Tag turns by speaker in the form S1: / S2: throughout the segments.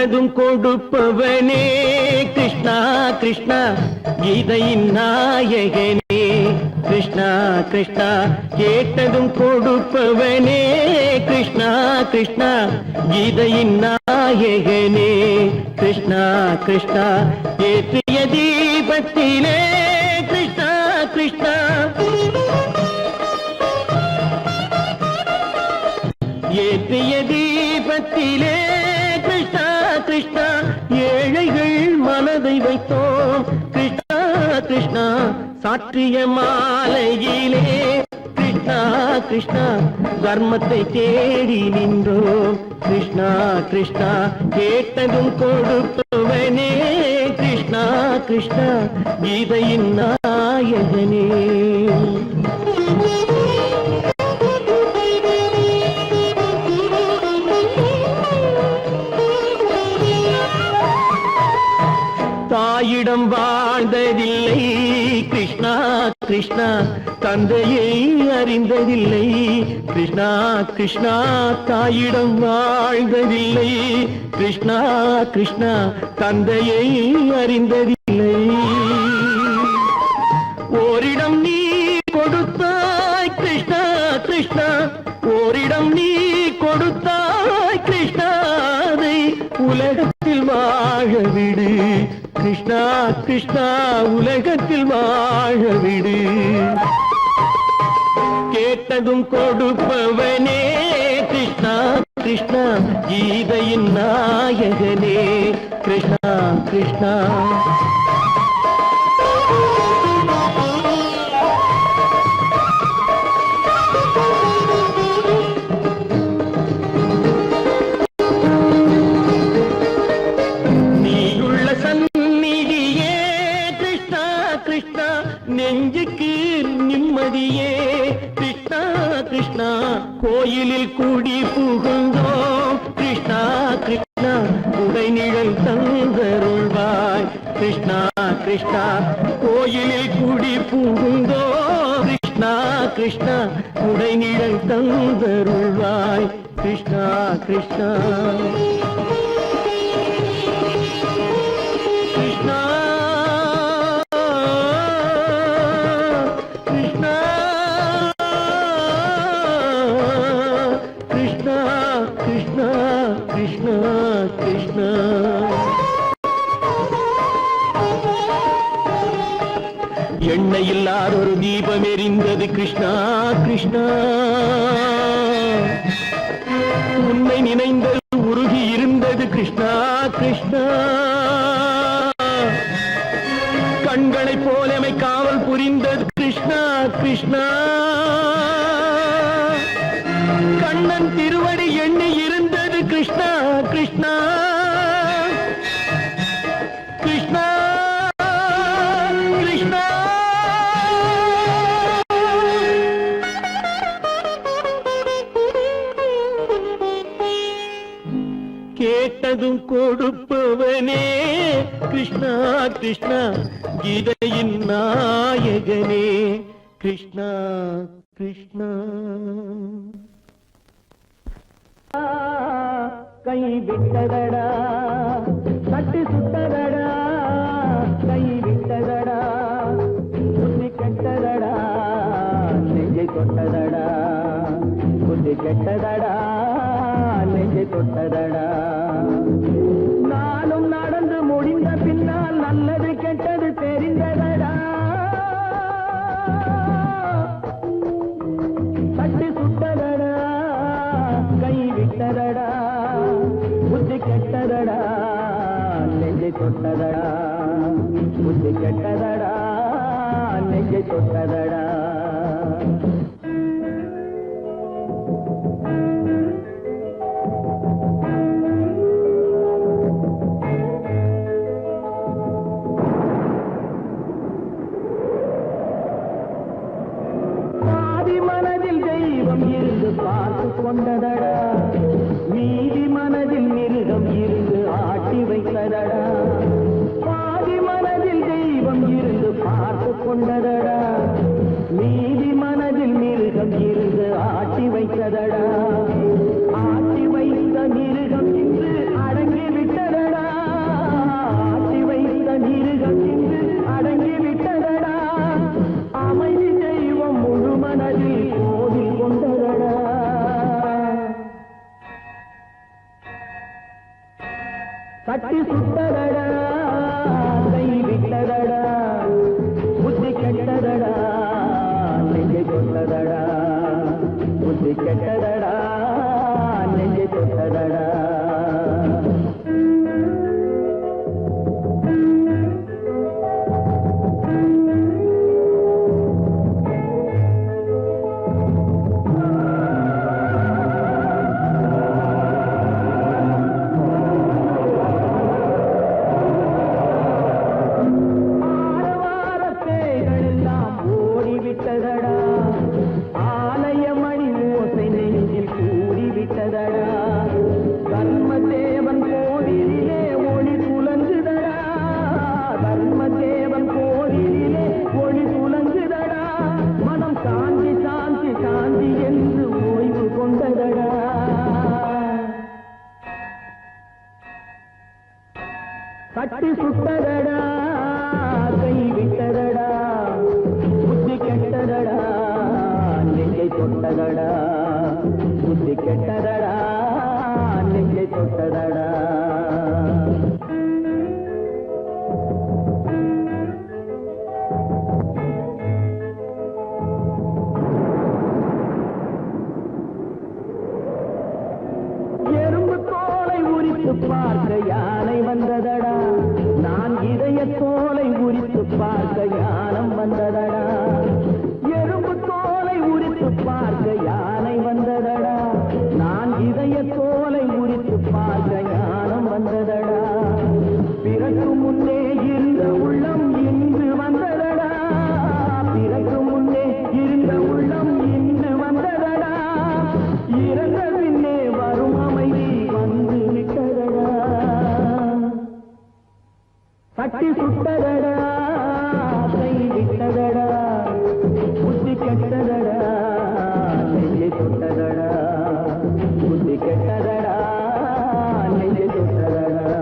S1: கேட்டதும் கொடுப்பவனே கிருஷ்ணா கிருஷ்ணா கீதையின் நாயகனே கிருஷ்ணா கிருஷ்ணா கேட்டதும் கொடுப்பவனே கிருஷ்ணா கிருஷ்ணா கீதையின் நாயகனே கிருஷ்ணா கிருஷ்ணா ஏற்றிய தீபத்திலே கிருஷ்ணா கிருஷ்ணா ஏற்றிய தீபத்திலே கிருஷ்ணா கிருஷ்ணா ஏழைகள் மனதை வைத்தோம் கிருஷ்ணா கிருஷ்ணா சாற்றிய மாலையிலே கிருஷ்ணா கிருஷ்ணா தர்மத்தை தேடி நின்றோம் கிருஷ்ணா கிருஷ்ணா கேட்டதும் கொடுப்பவனே கிருஷ்ணா கிருஷ்ணா கீதையின் நாயகனே தாயிடம் வாழ்ந்ததில்லை கிருஷ்ணா கிருஷ்ணா தந்தையை அறிந்ததில்லை கிருஷ்ணா கிருஷ்ணா தாயிடம் வாழ்ந்ததில்லை கிருஷ்ணா கிருஷ்ணா தந்தையை அறிந்ததில்லை ஓரிடம் நீ கொடுத்தாய் கிருஷ்ணா கிருஷ்ணா ஓரிடம் நீ கொடுத்தாய் கிருஷ்ணா அதை உலகத்தில் வாழ விடு கிருஷ்ணா கிருஷ்ணா உலகத்தில் வாழ விடு கேட்டதும் கொடுப்பவனே கிருஷ்ணா கிருஷ்ணா கீதையின் நாயகனே கிருஷ்ணா கிருஷ்ணா நெஞ்சுக்கு நிம்மதியே கிருஷ்ணா கிருஷ்ணா கோயிலில் கூடி புகுந்தோம் கிருஷ்ணா கிருஷ்ணா உடைநிழல் தந்தருள்வாய் கிருஷ்ணா கிருஷ்ணா கோயிலில் கூடி புகுந்தோம் கிருஷ்ணா கிருஷ்ணா உடைநிழல் தந்தருள்வாய் கிருஷ்ணா கிருஷ்ணா கிருஷ்ணா கிருஷ்ணா கிருஷ்ணா கிருஷ்ணா எண்ணெய் இல்லாத ஒரு தீபம் எரிந்தது கிருஷ்ணா கிருஷ்ணா உன்னை நினைந்தது உருகி இருந்தது கிருஷ்ணா கிருஷ்ணா கண்களை போலமை காவல் புரிந்தது கிருஷ்ணா கிருஷ்ணா கண்ணன் திருவடி எண்ணி இருந்தது கிருஷ்ணா கிருஷ்ணா கிருஷ்ணா கிருஷ்ணா கேட்டதும் கொடுப்பவனே கிருஷ்ணா கிருஷ்ணா கீதையின் நாயகனே கிருஷ்ணா கிருஷ்ணா கை விட்டதடா கட்டி சுட்டதடா கை விட்டதடா புத்தி கெட்டதடா நெஞ்சை தொட்டதடா புத்தி கெட்டதடா நெஞ்சை தொட்டதடா நானும் நடந்து முடிந்த பின்னால் நல்லது கெட்டது தெரிந்ததடா கட்டி சுட்டதடா கை விட்டதடா புத்தி கெட்டதடா நெஞ்சை தொட்டதடா புத்தி கெட்டதடா நெஞ்சை தொட்டதடா பார்த்து கொண்டதடா மீதி மனதில் மிருகம் இருந்து ஆட்டி வைத்ததடா பாதி மனதில் தெய்வம் இருந்து பார்த்து கொண்டதடா மீதி மனதில் மிருகம் இருந்து ஆட்டி வைத்ததடா ஆட்டி வைத்த மிருகம் இன்று அடங்கி விட்டதடா தட்டி சுட்டதடா கை விட்டதடா புத்தி கெட்டதடா நெஞ்சை தொட்டதடா புத்தி கெட்டதடா நெஞ்சை தொட்டதடா தட்டி சுட்டதடா கை விட்டதடா புத்தி கெட்டதடா நெஞ்சை தொட்டதடா புத்தி கெட்டதடா நெஞ்சை தொட்டதடா எறும்பு தோலை உரித்து பார்க்க யானை வந்ததடா நான் இதய தோலை உரித்து பார்க்க யானம் வந்ததடா எறும்பு தோலை உரித்து பார்க்க யானை வந்ததடா நான் இதய தோலை உரித்து பார்க்க யானம் வந்ததடா பிறகு முன்னே இருந்த உள்ளம் இன்று வந்ததடா பிறகு முன்னே இருந்த உள்ளம் இன்று வந்ததடா இறந்த பின்னே வரும் அமைதி வந்து விட்டதடா தட்டி சுட்டதடா கை விட்டதடா புத்தி கெட்டதடா நெஞ்சை தொட்டதடா புத்தி கெட்டதடா நெஞ்சை தொட்டதடா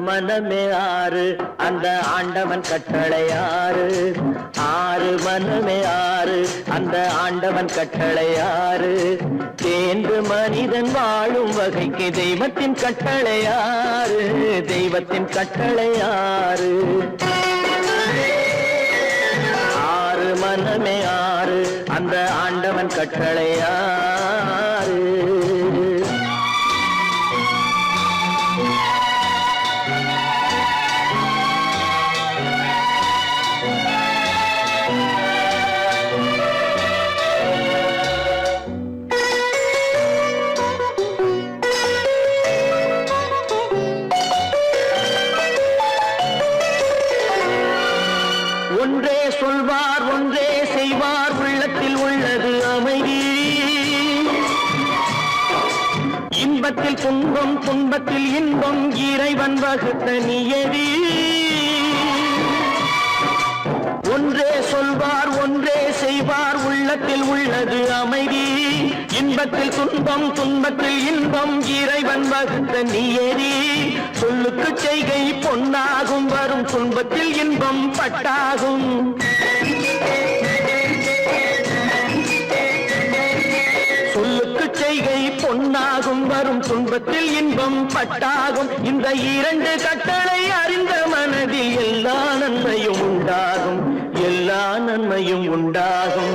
S1: மனமே ஆறு அந்த ஆண்டவன் கட்டளை ஆறு ஆறு மனமே ஆறு அந்த ஆண்டவன் கட்டளை ஆறு தேர்ந்து மனிதன் வாழும் வகைக்கு தெய்வத்தின் கட்டளை ஆறு தெய்வத்தின் கட்டளை ஆறு ஆறு மனமே ஆறு அந்த ஆண்டவன் கட்டளை ஆறு ஒன்றே சொல்வார் ஒன்றே செய்வார் உள்ளத்தில் உள்ளது அமைதி இன்பத்தில் துன்பம் துன்பத்தில் இன்பம் இறைவன் வகுத்த நியதி ஒன்றே சொல்வார் ஒன்றே செய்வார் உள்ளத்தில் உள்ளது அமைதி இன்பத்தில் துன்பம் துன்பத்தில் இன்பம் இறைவன் வகுத்த நியதி சொல்லுக்கு செய்கை பொன்னாகும் வரும் துன்பத்தில் இன்பம் பட்டாகும் சொல்லுக்கு செய்கை பொன்னாகும் வரும் துன்பத்தில் இன்பம் பட்டாகும் இந்த இரண்டு கட்டளை அறிந்த மனதில் எல்லா நன்மையும் உண்டாகும் எல்லா நன்மையும் உண்டாகும்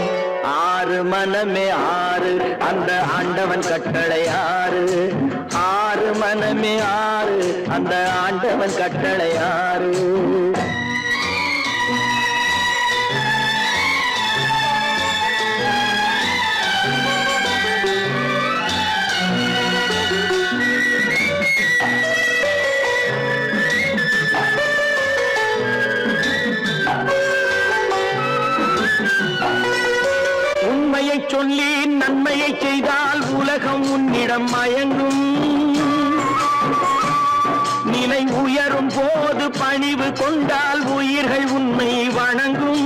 S1: ஆறு மனமே ஆறு அந்த ஆண்டவன் கட்டளை ஆறு ஆறு மனமே ஆறு அந்த ஆண்டவன் கட்டளை ஆறு சொல்லி உன்னிடம் மயங்கும் நிலை உயரும் போது பணிவு கொண்டால் உயிர்கள் உன்னை வணங்கும்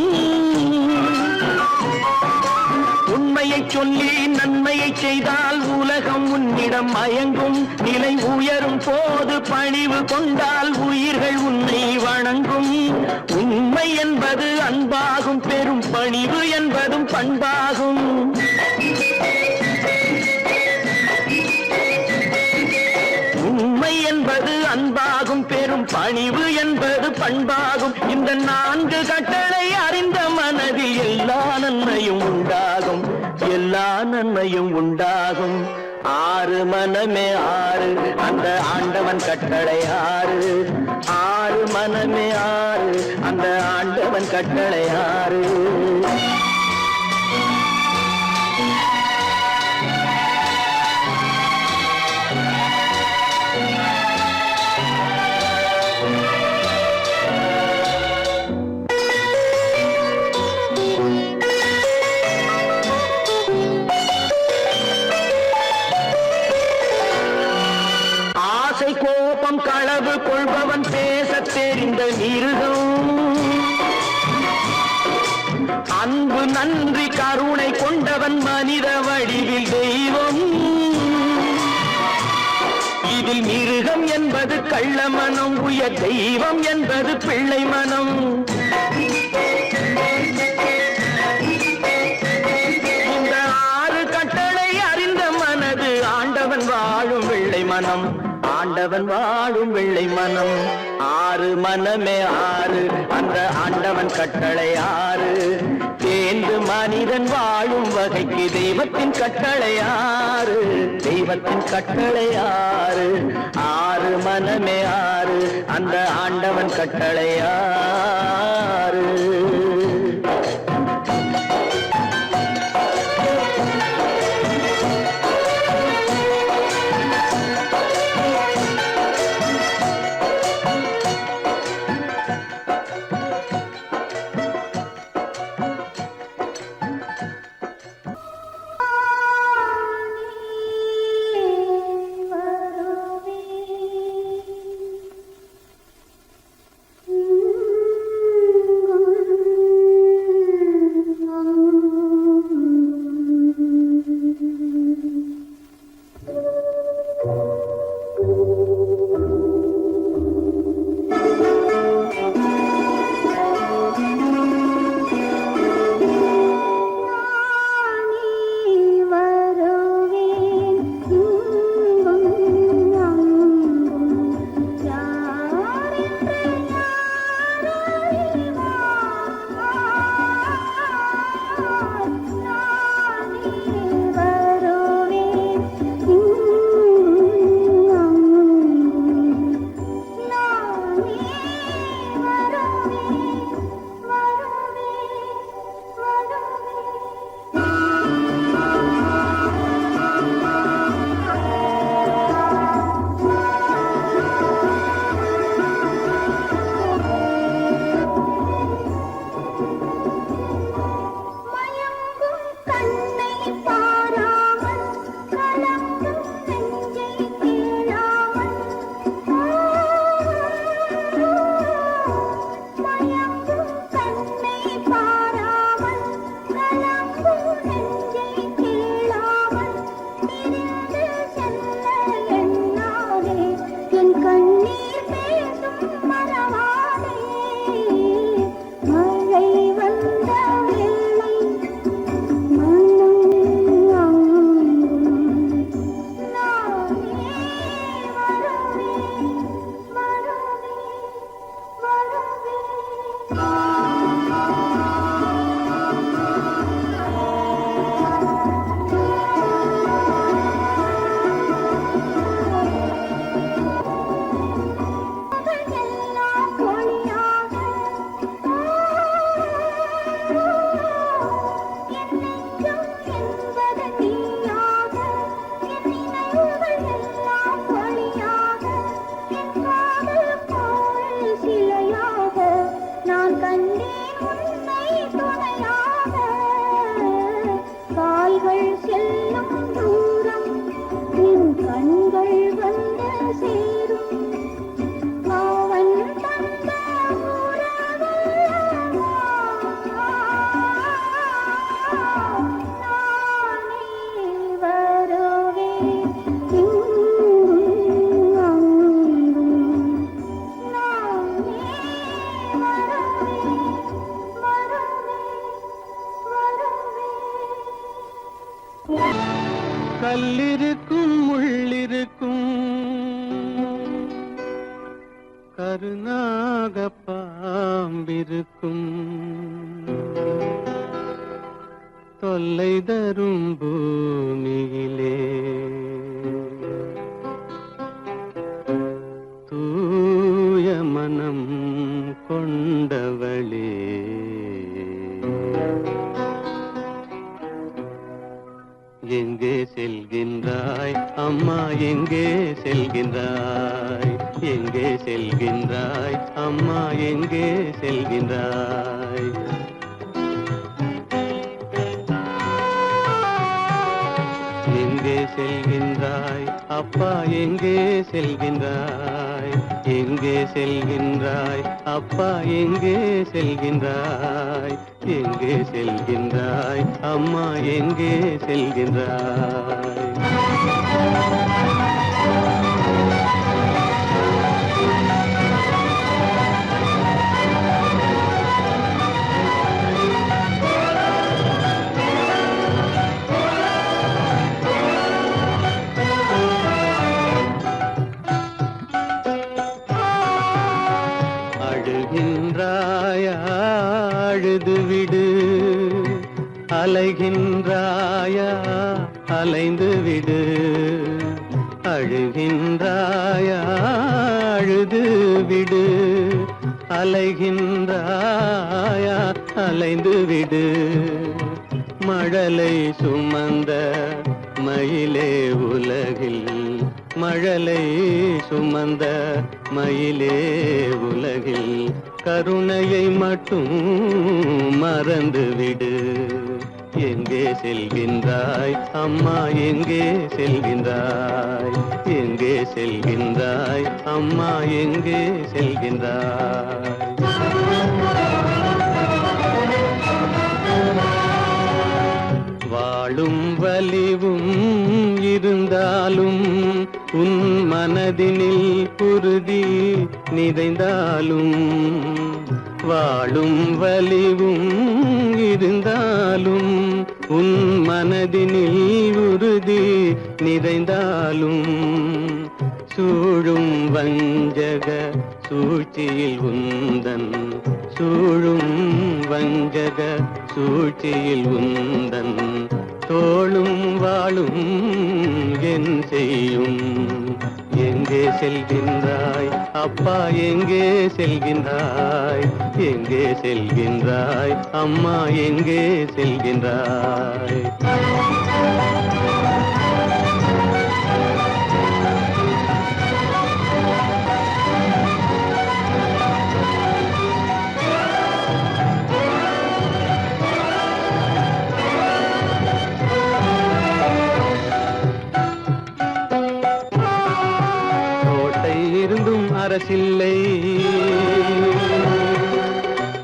S1: உண்மையை சொல்லி நன்மையை செய்தால் உலகம் உன்னிடம் மயங்கும் நிலை உயரும் போது பணிவு கொண்டால் உயிர்கள் உன்னை வணங்கும் உண்மை என்பது அன்பாகும் பெரும் பணிவு என்பதும் பண்பாகும் உண்மை என்பது அன்பாகும் பெரும் பணிவு என்பது பண்பாகும் இந்த 4 கட்டளை அறிந்த மனதில் எல்லா நன்மையும் உண்டாகும் எல்லா நன்மையும் உண்டாகும் 6 மனமே 6 அந்த ஆண்டவன் கட்டளை 6 6 மனமே 6 அந்த ஆண்டவன் கட்டளை 6 கோபம் களவு கொள்பவன் பேசத் தெரிந்த மிருகம் அன்பு நன்றி கருணை கொண்டவன் மனித வடிவில் தெய்வம் இதில் மிருகம் என்பது கள்ள மனம் உயர் தெய்வம் என்பது பிள்ளை மனம் இந்த 6 கட்டளை அறிந்த மனது ஆண்டவன் வாழும் வெள்ளை மனம் ஆண்டவன் வாழும் வெள்ளை மனம் 6 மனமே 6 அந்த ஆண்டவன் கட்டளை 6 தேர்ந்து மனிதன் வாழும் வகைக்கு தெய்வத்தின் கட்டளை 6 தெய்வத்தின் கட்டளை 6 6 மனமே 6 அந்த ஆண்டவன் கட்டளை 6
S2: வருவே கருநாக பாம்பிருக்கும் தொல்லை தரும் பூமியிலே தூய மனம் கொண்டவளே எங்கே செல்கின்றாய் அம்மா எங்கே செல்கின்றாய் எங்கே செல்கின்றாய் அம்மா எங்கே செல்கின்றாய் எங்கே செல்கின்றாய் அப்பா எங்கே செல்கின்றாய் எங்கே செல்கின்றாய் அப்பா எங்கே செல்கின்றாய் எங்கே செல்கின்றாய் அம்மா எங்கே செல்கின்றாய் அழுகின்றாயா அழுது விடு அலைகின்றாயா அலைந்து விடு அழுகின்றாயா அழுது விடு அலைகின்றாயா அலைந்து விடு மழலை சுமந்த மயிலே உலகில் மழலை சுமந்த மயிலே உலகில் கருணையை மட்டும் மறந்துவிடு எங்கே செல்கின்றாய் அம்மா எங்கே செல்கின்றாய் எங்கே செல்கின்றாய் அம்மா எங்கே செல்கின்றாய் வாழும் வலிவும் இருந்தாலும் உன் மனதினில் குருதி நிறைந்தாலும் வாழும் வலிவும் இருந்தாலும் உன் மனதினில் உறுதி நிறைந்தாலும் சூழும் வஞ்சக சூழ்ச்சியில் உந்தன் சூழும் வஞ்சக சூழ்ச்சியில் உந்தன் தோளும் வாழும் என் செய்யும் எங்கே செல்கின்றாய் அப்பா எங்கே செல்கின்றாய் எங்கே செல்கின்றாய் அம்மா எங்கே செல்கின்றாய் இருந்தும் அரசில்லை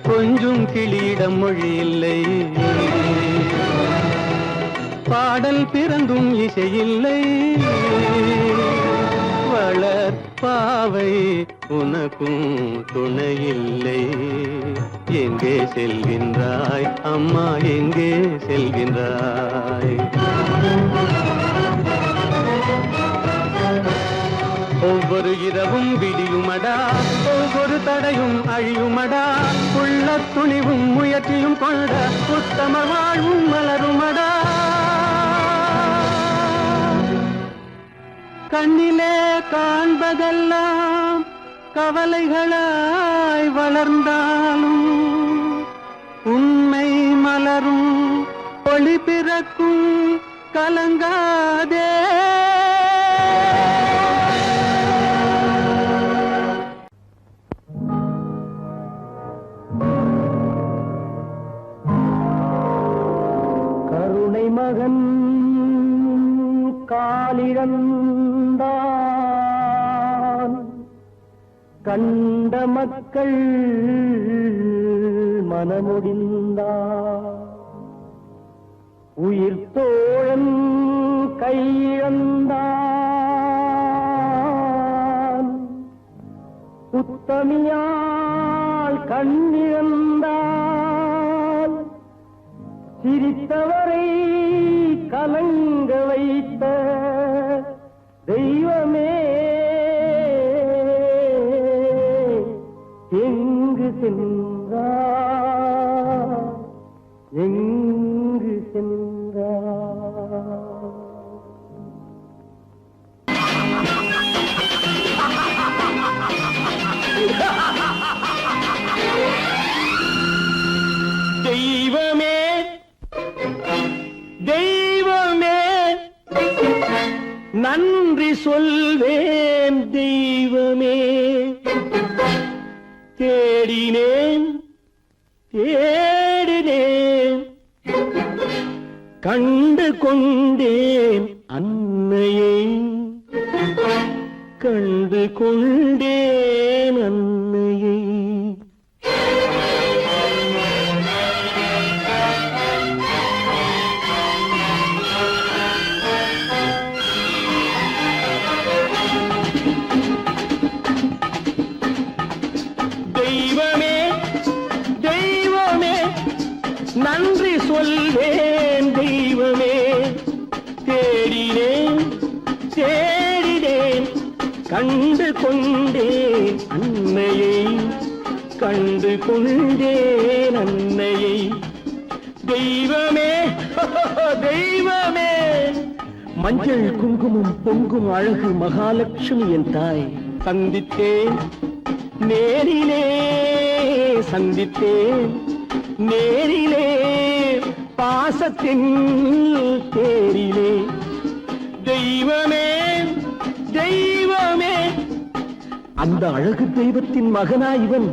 S2: கொஞ்சம் கிளியிடம் மொழி இல்லை பாடல் பிறந்தும் இசையில்லை வளர் பாவை உனக்கும் துணையில்லை எங்கே செல்கின்றாய் அம்மா எங்கே செல்கின்றாய் ஒவ்வொரு இரவும் விடியுமடா ஒவ்வொரு தடையும் அழியுமடா உள்ள துணிவும் முயற்சியும் கொண்ட உத்தம வாழ்வும் மலருமடா கண்ணிலே காண்பதெல்லாம் கவலைகளாய் வளர்ந்தாலும் உண்மை மலரும் ஒளி பிறக்கும் கலங்காதே மகன் காலிழந்தான் கண்ட மக்கள் மனமுடிந்தான் உயிர் தோழன் கையிழந்தான் உத்தமியால் கண்ணிழந்தான் சிரித்தவரை கலங்க வைத்த தெய்வமே
S1: நன்றி சொல்வேன் தெய்வமே. தேடினேன் தேடினேன் கண்டு கொண்டேன் அன்னையை, கண்டு கொண்டேன் அன்னையை. தெய்வமே தெய்வமே நன்றி சொல்வேன் தெய்வமே. தேடினேன் தேடினேன் கண்டு கொண்டேன் அன்னையை, கண்டு கொண்டேன் அன்னையை. தெய்வமே தெய்வமே மஞ்சள் குங்குமம் பொங்கும் அழகு மகாலட்சுமி என் தாய். சந்தித்தேன் நேரிலே சந்தித்தேன் நேரிலே பாசத்தின் தேரிலே. தெய்வமே தெய்வமே அந்த அழகு தெய்வத்தின் மகனா இவன்.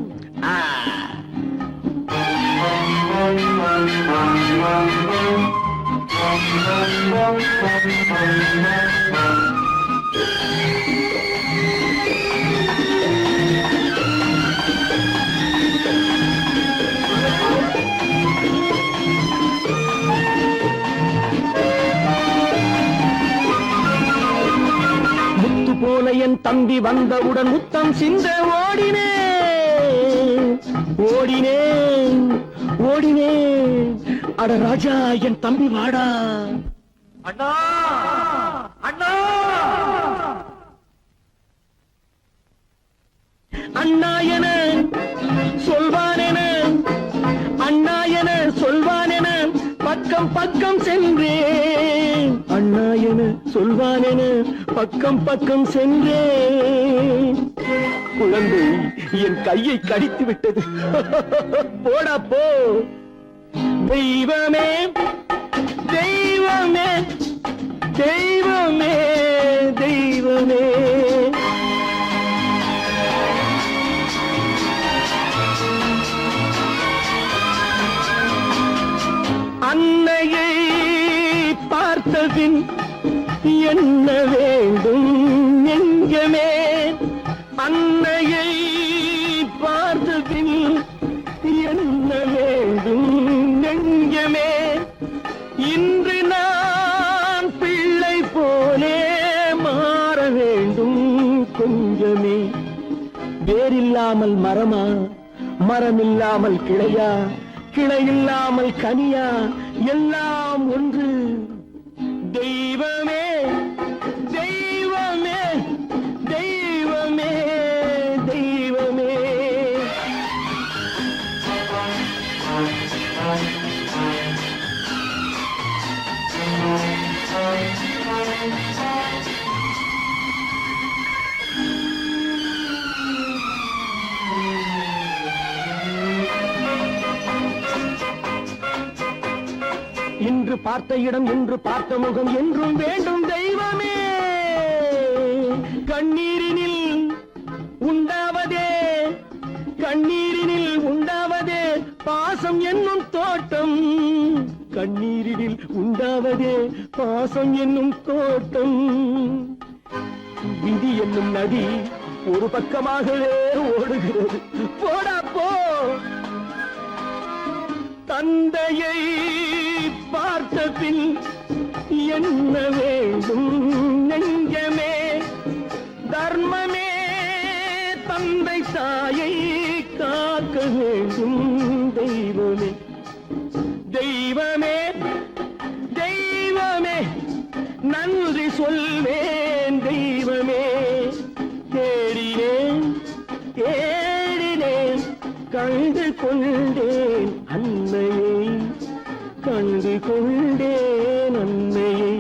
S1: போல என் தம்பி வந்தவுடன் முத்தம் சிந்த ஓடினேன் ஓடினேன் ஓடினேன். அட ராஜா என் தம்பி வாடா. அண்ணா அண்ணா அண்ணா என சொல்வானென, அண்ணா என சொல்வானென பக்கம் பக்கம் சென்றேன். அண்ணா என சொல்வானென பக்கம் பக்கம் சென்றேன். குழந்தை என் கையை கடித்து விட்டது. போடா போ. தெய்வமே தெய்வமே தெய்வமே தெய்வமே அன்னையை பார்த்தபின் என்ன வேண்டும் நெஞ்சமே. அன்னையை பார்த்தபின் என்ன வேண்டும் நெஞ்சமே. இன்று நான் பிள்ளை போலே மாற வேண்டும் கொஞ்சமே. வேரில்லாமல் மரமா, மரமில்லாமல் கிளையா, கிளையில்லாமல் கனியா, எல்லாம் ஒன்று. தெய்வமே தெய்வமே தெய்வமே தெய்வமே. இன்று பார்த்த இடம், என்று பார்த்த முகம் என்றும் வேண்டும் தெய்வமே. கண்ணீரினில் உண்டாவதே, கண்ணீரினில் உண்டாவதே பாசம் என்னும் தோட்டம். கண்ணீரினில் உண்டாவதே பாசம் என்னும் தோட்டம். விதி என்னும் நதி ஒரு பக்கமாகவே ஓடுகிறது. போடா போ. தந்தையை பார்த்த பின் என்ன வேண்டும் நெஞ்சமே. தர்மமே தந்தை தாயை காக்க வேண்டும் தெய்வமே. தெய்வமே தெய்வமே நன்றி சொல்வேன் தெய்வமே. தேடினேன் தேடினேன் கண்டு கொண்டேன் அன்னையை, கண்டு கொண்டேன் அன்னையை.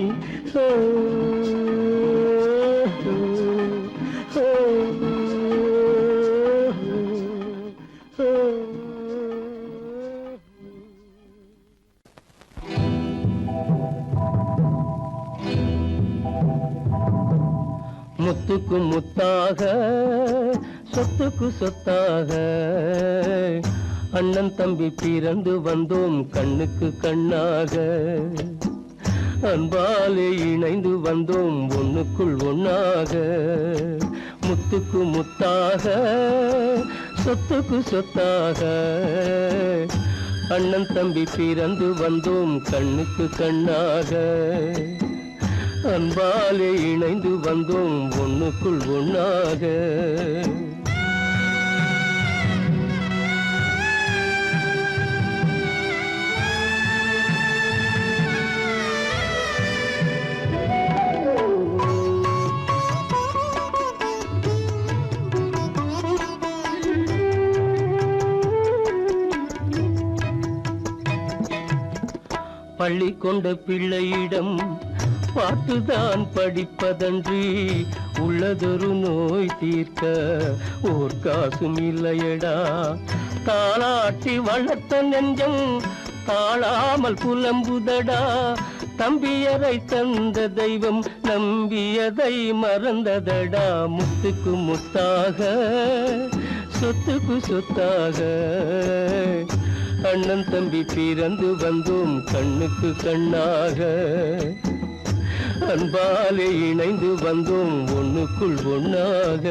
S2: முத்துக்கு முத்தாக சொத்துக்கு சொத்தாக அண்ணன் தம்பி பிறந்து வந்தோம் கண்ணுக்கு கண்ணாக அன்பாலே இணைந்து வந்தோம் ஒண்ணுக்குள் ஒண்ணாக முத்துக்கு முத்தாக சொத்துக்கு சொத்தாக அண்ணன் தம்பி பிறந்து வந்தோம் கண்ணுக்கு கண்ணாக அன்பாலே இணைந்து வந்தோம் ஒண்ணுக்குள் ஒண்ணாக பள்ளி கொண்ட பிள்ளையிடம் பார்த்துதான் படிப்பதன்றி உள்ளதொரு நோய் தீர்க்க ஓர் காசும் இல்லையடா தாளாட்டி வளர்த்த நெஞ்சம் தாழாமல் புலம்புதடா தம்பியரை தந்த தெய்வம் நம்பியதை மறந்ததடா முத்துக்கு முத்தாக சொத்துக்கு சொத்தாக அண்ணன் தம்பி பிறந்து வந்தோம் கண்ணுக்கு கண்ணாக அன்பாலே இணைந்து வந்தோம் ஒண்ணுக்குள் ஒண்ணாக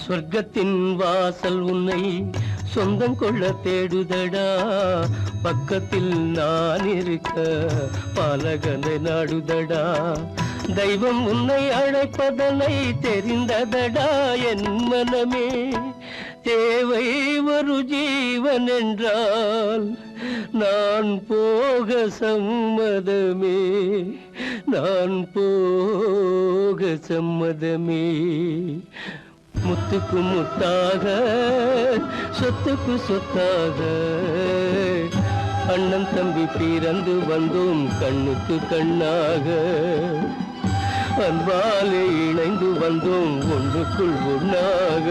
S2: சொர்க்கத்தின் வாசல் உன்னை சொந்தம் கொள்ள தேடுதடா பக்கத்தில் நான் இருக்க பாலகனை நாடுதடா தெய்வம் உன்னை அழைப்பதனை தெரிந்ததடா என் மனமே தேவை ஒரு ஜீவன் என்றால் நான் போக சம்மதமே நான் போக சம்மதமே முத்துக்கு முத்தாக சொத்துக்கு சொத்தாக அண்ணன் தம்பி பிறந்து வந்தோம் கண்ணுக்கு கண்ணாக அன்பாலே இணைந்து வந்தோம் ஒன்றுக்குள் ஒண்ணாக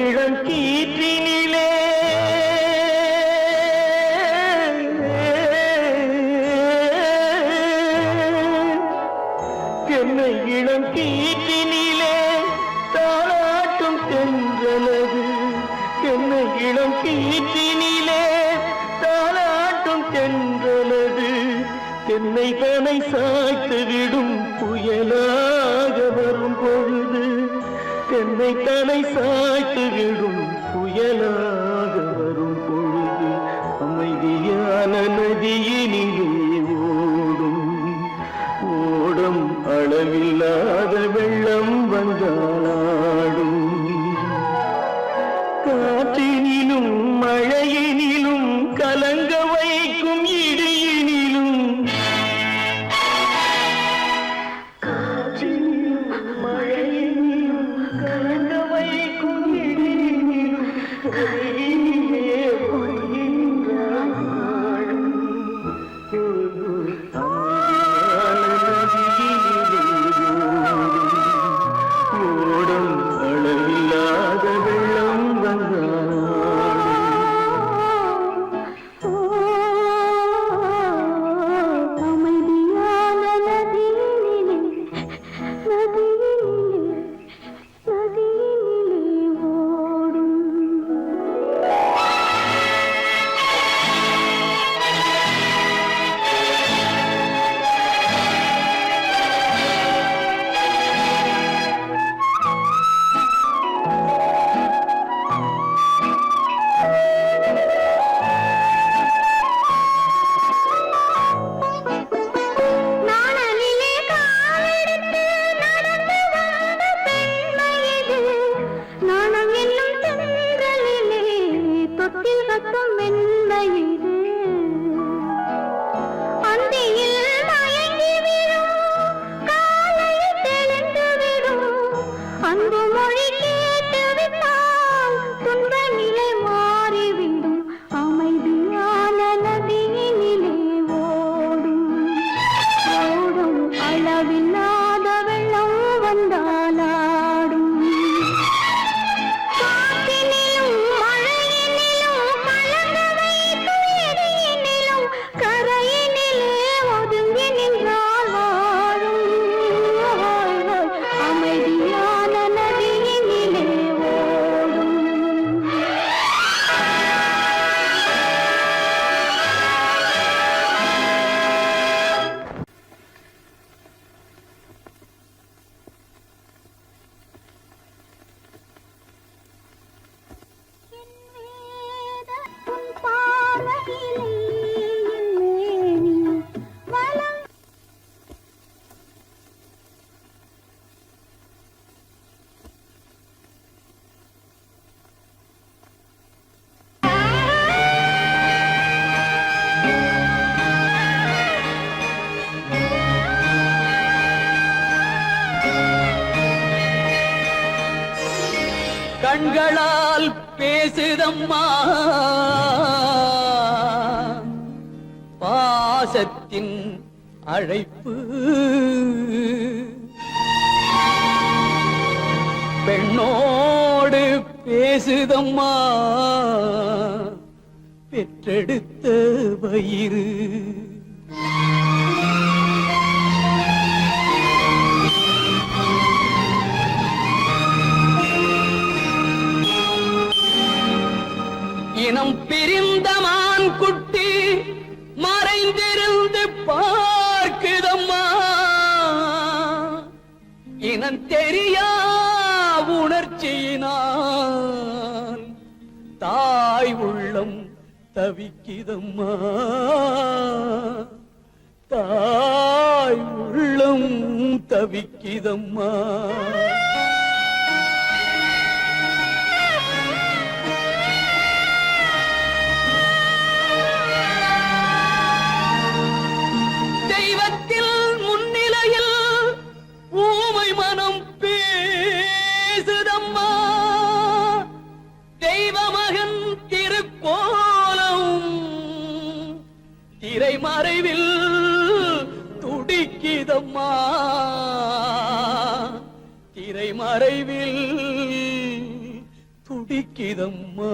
S1: இளம் கீற்றினிலே என்னை இளம் கீற்றினிலே தாளாட்டும் தென்றலது என்னை இளம் கீற்றினிலே தாளாட்டும் தென்றலது என்னை தனை சாய்த்து விடும் புயலாக வரும் பொழுது என்னை தலை சாய்த்து விடும் புயலாக வரும் பொழுது அமைதியான நதியினிலே ஓடும் ஓடும் அளவில்லாத வெள்ளம் வந்தாடும் காற்றினிலும் மழையினிலும் கலங்க வைக்கும் இடியினிலும் மழையினிலும் கலங்க வைக்கும் இடியினிலும்
S3: மணக்கும் மென்மையிது அந்தியில் மயங்கி விடும் காலையில் தெளிந்து விடும் அன்பு மொழி கேட்டு விட்டால் துன்ப நிலை மாறிவிடும் அமைதியான நதியினிலே ஓடும் ஓடும் அளவில்லாத வெள்ளம் வந்தாலாடும் காற்றினிலும் மழையினிலும் கலங்க வைத்து எரியினிலும் கரையினிலே ஒதுங்கி நின்றால் வாழும் அமைதியான நதியினிலே ஓடும் உன் பார்வையிலே என் மேனி வலம்
S1: கண்களால் பேசுதம்மா பாசத்தின் அழைப்பு பெண்ணோடு பேசுதம்மா பெற்றெடுத்த வயிறு இனம் பிரிந்த மான் குட்டி மறைந்திருந்து பார்க்குதம்மா இனம் தெரியா உணர்ச்சியினால் தாய் உள்ளம் தவிக்குதம்மா தாய் உள்ளம் தவிக்குதம்மா தெய்வத்தில் முன்னிலையில் ஊமை மனம் பேசுதம்மா தெய்வ மகன் திருக்கோலம் திரைமறைவில் துடிக்குதம்மா திரைமறைவில் துடிக்குதம்மா